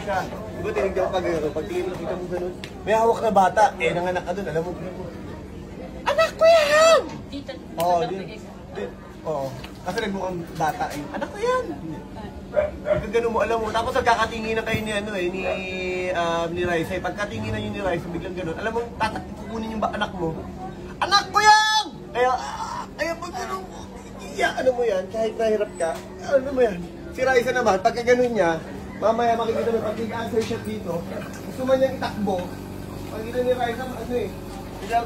Ka, diba tinigyan ka gano'n? Pag tingin mo, kita mo gano'n. May hawak na bata. Eh, nanganak ka doon. Alam mo, anak ko yan! Oo, oo. Kasi nagmukhang bata eh. Anak ko yan! Pagka gano'n mo, alam mo. Tapos nagkakatingin na kayo ni, ano eh, ni Raisa. Pagkatingin na yun ni Raisa, biglang gano'n. Alam mo, tatakikunin yung anak mo. Anak ko yan! Kaya pag gano'n mo, ano mo yan, kahit nahirap ka, ano mo yan. Si Raisa naman, pagka gano'n niya, mamaya makikita mo, pag nag-answer shot dito, gusto man niyang itakbo, makikita ni Raisa, ano eh,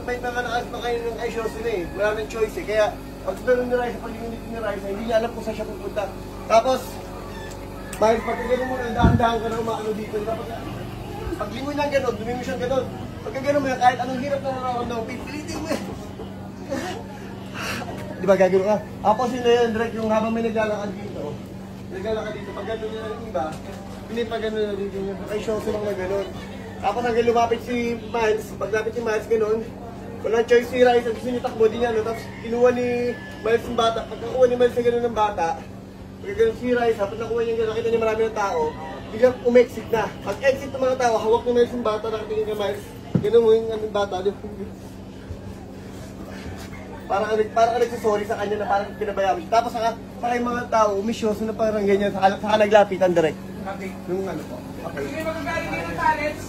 may mga nakasma kayo ng i-shows nila eh, wala nang choice eh, kaya pag sunod ni Raisa, pag unit ni Raisa, hindi niya alam kung saan siya pupunta. Tapos, Miles, pag gano'n mo, dahan-dahan ka na umaano dito, tapos, pag lingon niya gano'n, dumimi siyang gano'n, pag gano'n mo yan, kahit anong hirap na nararamdaman, pipilitin mo yan. Di ba gagawin ka? Tapos yun na yan, direct yung habang may naglalakad dito, pag gano'n nyo ng iba, hindi pa gano'n na dito nyo, kay show silang na gano'n. Tapos hanggang lumapit si Miles, paglapit si Miles gano'n, walang choice si Raisa, gusto niya takbo din yan, no? Tapos kinuha ni Miles yung bata, pag nakuha ni Miles na gano'n ng bata, pag gano'n si Raisa, pag nakuha niya gano'n, nakita niya marami ng tao, biglang umexit na. Pag exit ng mga tao, hawak ni Miles yung bata, nakatingin kay Miles, gano'n mo yung bata, parang nagsisorry sa kanya na parang pinabayaan. Tapos parang yung mga tao, umisyoso na parang ganyan, saka naglapitan direct. Yung ano po. Okay. Hindi magagaling ng talents.